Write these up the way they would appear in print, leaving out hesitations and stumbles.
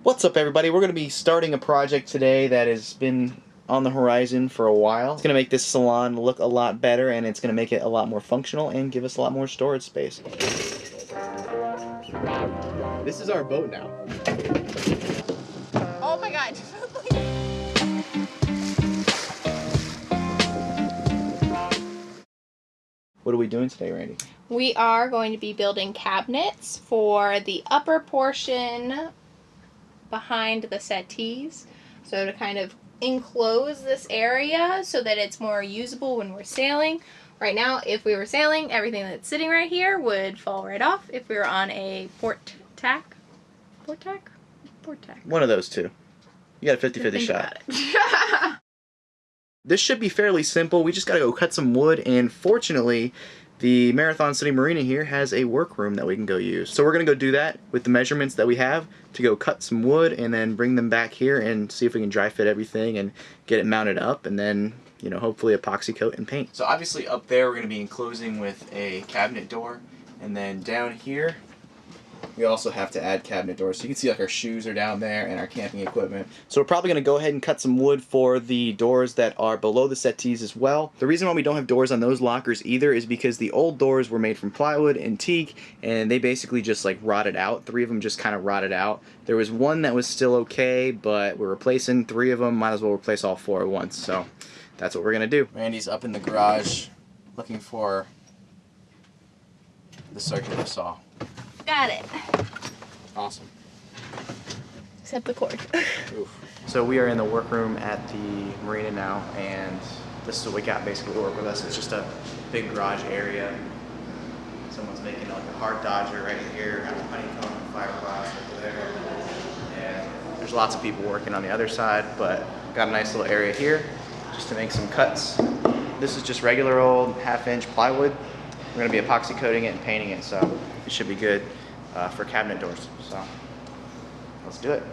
What's up, everybody? We're going to be starting a project today that has been on the horizon for a while. It's going to make this salon look a lot better, and it's going to make it a lot more functional and give us a lot more storage space. This is our boat now. Oh my god. What are we doing today, Randy? We are going to be building cabinets for the upper portion behind the settees. So to kind of enclose this area so that it's more usable when we're sailing. Right now, if we were sailing, everything that's sitting right here would fall right off if we were on a port tack. Port tack? Port tack. One of those two. You got a 50-50 shot. This should be fairly simple. We just got to go cut some wood, and fortunately, the Marathon City Marina here has a workroom that we can go use. So we're going to go do that with the measurements that we have to go cut some wood and then bring them back here and see if we can dry fit everything and get it mounted up, and then, you know, hopefully epoxy coat and paint. So obviously up there we're going to be enclosing with a cabinet door, and then down here we also have to add cabinet doors. So you can see like our shoes are down there and our camping equipment. So we're probably going to go ahead and cut some wood for the doors that are below the settees as well. The reason why we don't have doors on those lockers either is because the old doors were made from plywood and teak, and they basically just like rotted out. 3 of them just kind of rotted out. There was one that was still okay, but we're replacing 3 of them. Might as well replace all 4 at once. So that's what we're going to do. Randy's up in the garage looking for the circular saw. Got it. Awesome. Except the cord. So we are in the workroom at the marina now, and this is what we got basically to work with us. It's just a big garage area. Someone's making like a hard dodger right here, got a honeycomb fiberglass over there. And there's lots of people working on the other side, but got a nice little area here just to make some cuts. This is just regular old 1/2-inch plywood. We're going to be epoxy coating it and painting it, so it should be good for cabinet doors. So let's do it.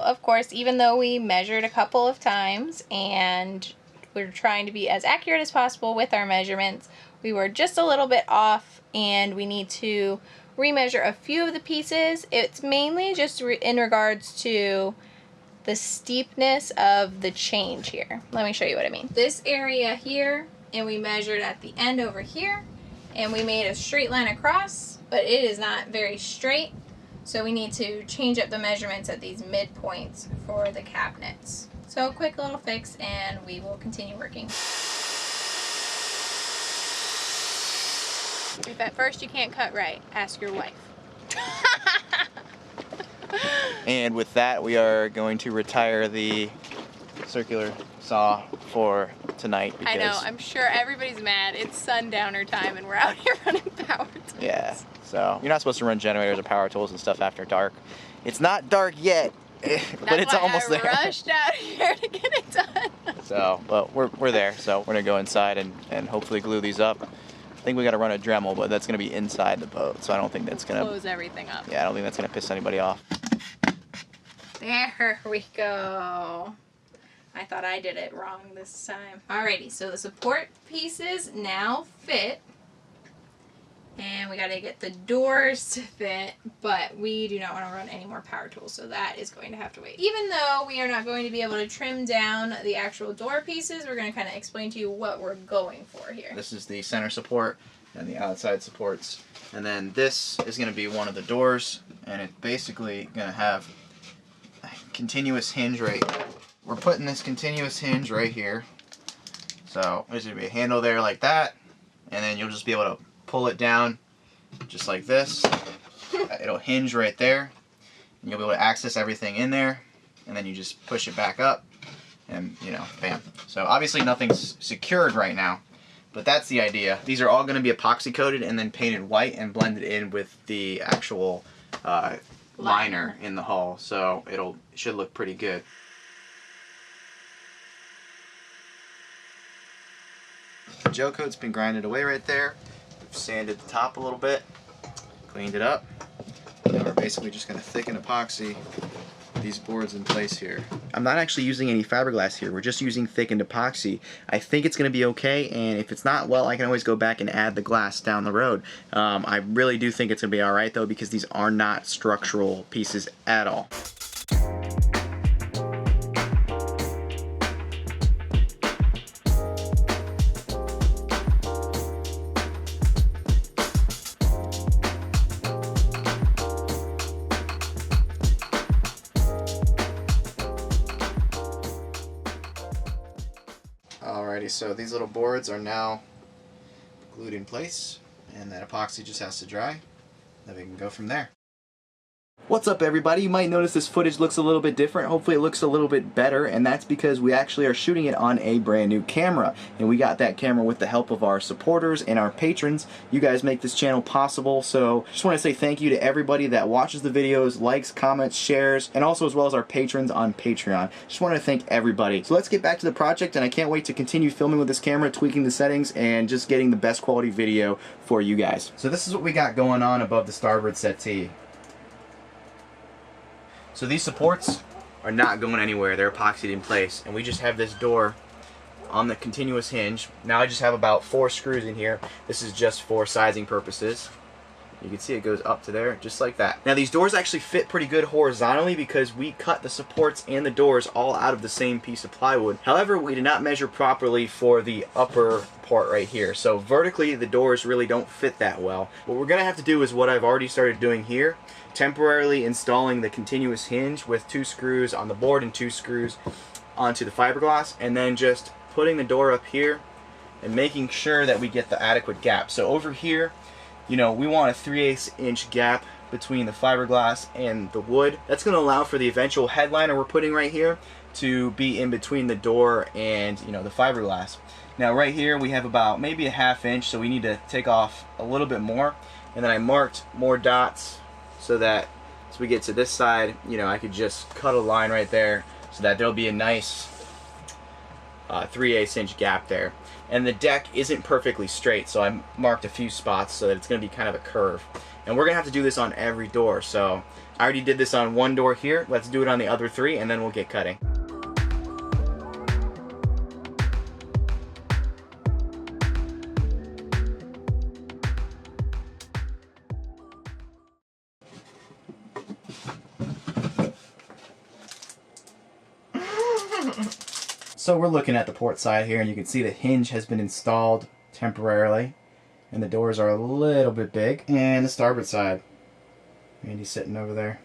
Of course, even though we measured a couple of times and we're trying to be as accurate as possible with our measurements, we were just a little bit off, and we need to remeasure a few of the pieces. It's mainly just in regards to the steepness of the change here. Let me show you what I mean. This area here, and we measured at the end over here, and we made a straight line across, but it is not very straight. So we need to change up the measurements at these midpoints for the cabinets. So a quick little fix, and we will continue working. If at first you can't cut right, ask your wife. And with that, we are going to retire the circular saw for tonight. Because, I know, I'm sure everybody's mad. It's sundowner time and we're out here running power tools. Yeah, so you're not supposed to run generators or power tools and stuff after dark. It's not dark yet, but it's almost there. I rushed out here to get it done. So, but we're there. So we're gonna go inside and hopefully glue these up. I think we got to run a Dremel, but that's gonna be inside the boat, so I don't think that's gonna close everything up. Yeah, I don't think that's gonna piss anybody off. There we go. I thought I did it wrong this time. Alrighty, so the support pieces now fit. And we gotta get the doors to fit, but we do not want to run any more power tools, so that is going to have to wait. Even though we are not going to be able to trim down the actual door pieces, we're going to kind of explain to you what we're going for here. This is the center support and the outside supports. And then this is going to be one of the doors, and it's basically going to have a continuous hinge right. We're putting this continuous hinge right here. So there's going to be a handle there like that, and then you'll just be able to pull it down just like this. It'll hinge right there, and you'll be able to access everything in there, and then you just push it back up, and you know, bam. So obviously nothing's secured right now, but that's the idea. These are all going to be epoxy coated and then painted white and blended in with the actual liner in the hull, so it should look pretty good. The gel coat's been grinded away right there. We've sanded the top a little bit, cleaned it up. Now we're basically just going to thicken epoxy these boards in place here. I'm not actually using any fiberglass here. We're just using thickened epoxy. I think it's going to be okay, and if it's not, well, I can always go back and add the glass down the road. I really do think it's going to be alright though, because these are not structural pieces at all. Alrighty, so these little boards are now glued in place, and that epoxy just has to dry. Then we can go from there. What's up, everybody? You might notice this footage looks a little bit different. Hopefully it looks a little bit better, and that's because we actually are shooting it on a brand new camera. And we got that camera with the help of our supporters and our patrons. You guys make this channel possible, so just want to say thank you to everybody that watches the videos, likes, comments, shares, and also as well as our patrons on Patreon. Just want to thank everybody. So let's get back to the project, and I can't wait to continue filming with this camera, tweaking the settings, and just getting the best quality video for you guys. So this is what we got going on above the starboard settee. So these supports are not going anywhere. They're epoxied in place, and we just have this door on the continuous hinge. Now I just have about 4 screws in here. This is just for sizing purposes. You can see it goes up to there, just like that. Now these doors actually fit pretty good horizontally because we cut the supports and the doors all out of the same piece of plywood. However, we did not measure properly for the upper part right here. So vertically, the doors really don't fit that well. What we're gonna have to do is what I've already started doing here, temporarily installing the continuous hinge with 2 screws on the board and 2 screws onto the fiberglass, and then just putting the door up here and making sure that we get the adequate gap. So over here, you know, we want a 3/8 inch gap between the fiberglass and the wood. That's going to allow for the eventual headliner we're putting right here to be in between the door and, you know, the fiberglass. Now right here we have about maybe a 1/2 inch, so we need to take off a little bit more. And then I marked more dots so that as we get to this side, you know, I could just cut a line right there so that there'll be a nice 3/8 inch gap there. And the deck isn't perfectly straight, so I marked a few spots so that it's going to be kind of a curve. And we're going to have to do this on every door, so I already did this on 1 door here. Let's do it on the other 3, and then we'll get cutting. So we're looking at the port side here, and you can see the hinge has been installed temporarily, and the doors are a little bit big. And the starboard side, Randy's sitting over there.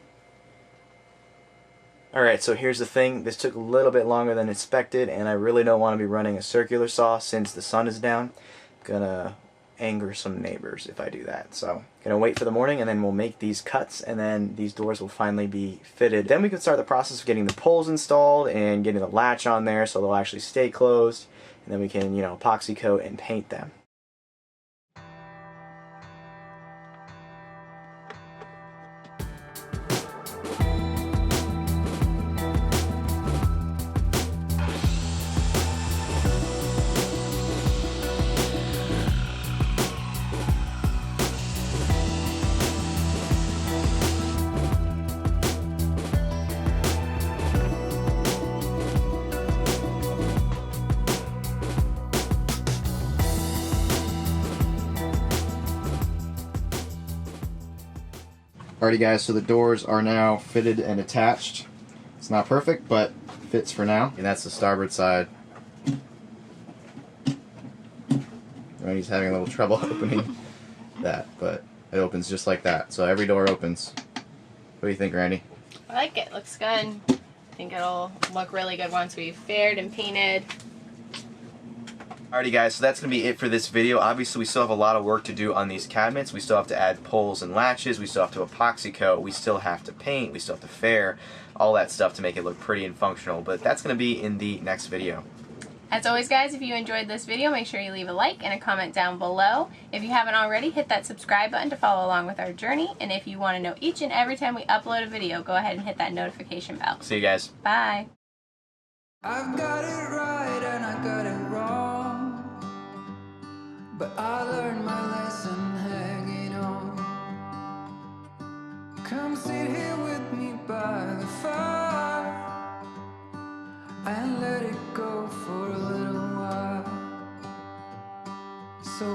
Alright, so here's the thing. This took a little bit longer than expected, and I really don't want to be running a circular saw since the sun is down. Gonna anger some neighbors if I do that. So gonna wait for the morning, and then we'll make these cuts, and then these doors will finally be fitted. Then we can start the process of getting the poles installed and getting the latch on there so they'll actually stay closed, and then we can, you know, epoxy coat and paint them. Alrighty guys, so the doors are now fitted and attached. It's not perfect, but fits for now. And that's the starboard side. Randy's having a little trouble opening that, but it opens just like that. So every door opens. What do you think, Randy? I like it. Looks good. I think it'll look really good once we've faired and painted. Alrighty guys, so that's going to be it for this video. Obviously we still have a lot of work to do on these cabinets. We still have to add poles and latches, we still have to epoxy coat, we still have to paint, we still have to fair, all that stuff to make it look pretty and functional. But that's going to be in the next video. As always, guys, if you enjoyed this video, make sure you leave a like and a comment down below. If you haven't already, hit that subscribe button to follow along with our journey. And if you want to know each and every time we upload a video, go ahead and hit that notification bell. See you guys. Bye. I've got it right and I got it wrong, but I learned my lesson.